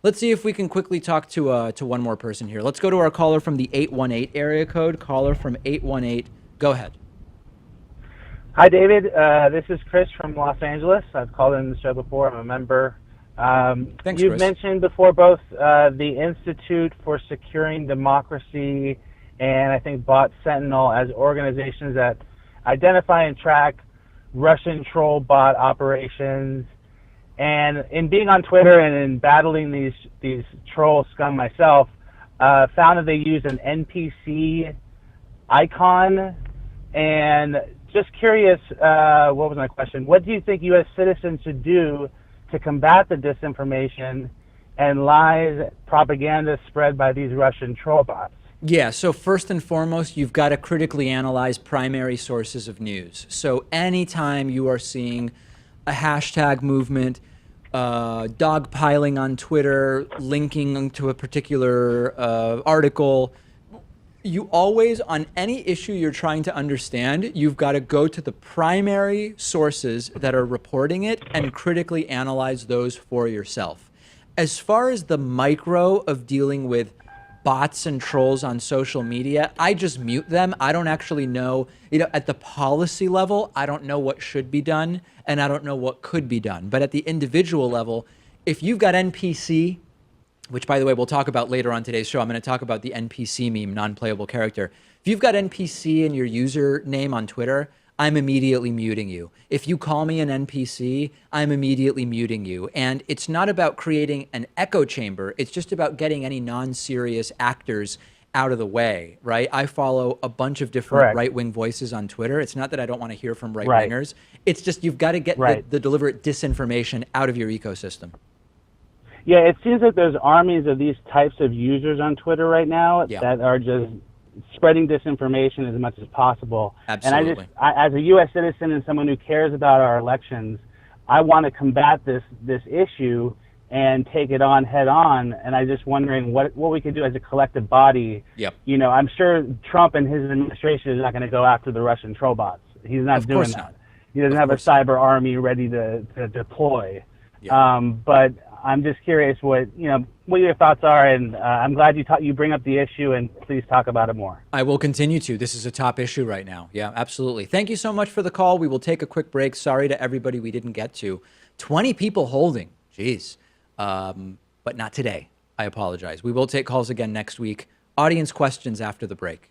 Let's see if we can quickly talk to one more person here. Let's go to our caller from the 818 area code. Caller from 818. Go ahead. Hi, David. This is Chris from Los Angeles. I've called in the show before. I'm a member. Thanks, You've Chris. mentioned before both the Institute for Securing Democracy and I think Bot Sentinel as organizations that identify and track Russian troll bot operations. And in being on Twitter and in battling these troll scum myself, found that they use an NPC icon. And just curious, what was my question? What do you think U.S. citizens should do to combat the disinformation and lies propaganda spread by these Russian troll bots? Yeah, so first and foremost, you've got to critically analyze primary sources of news. So anytime you are seeing a hashtag movement, dogpiling on Twitter, linking to a particular article, you always, on any issue you're trying to understand, you've got to go to the primary sources that are reporting it and critically analyze those for yourself. As far as the micro of dealing with bots and trolls on social media, I just mute them. I don't actually know, at the policy level, I don't know what should be done and I don't know what could be done. But at the individual level, if you've got NPC, which by the way, we'll talk about later on today's show, I'm going to talk about the NPC meme, non-playable character. If you've got NPC in your username on Twitter, I'm immediately muting you. If you call me an NPC, I'm immediately muting you. And it's not about creating an echo chamber. It's just about getting any non-serious actors out of the way, right? I follow a bunch of different right-wing voices on Twitter. It's not that I don't want to hear from right-wingers. It's just you've got to get the deliberate disinformation out of your ecosystem. Yeah, it seems like there's armies of these types of users on Twitter right now that are just spreading disinformation as much as possible. Absolutely. And as a U.S. citizen and someone who cares about our elections, I want to combat this issue and take it on head on. And I'm just wondering what we can do as a collective body. Yep. I'm sure Trump and his administration is not going to go after the Russian troll bots. He's not doing that. He doesn't have a cyber army ready to deploy. Yeah. But I'm just curious what your thoughts are, and I'm glad you bring up the issue, and please talk about it more. I will continue to. This is a top issue right now. Yeah, absolutely. Thank you so much for the call. We will take a quick break. Sorry to everybody we didn't get to. 20 people holding. Jeez. But not today. I apologize. We will take calls again next week. Audience questions after the break.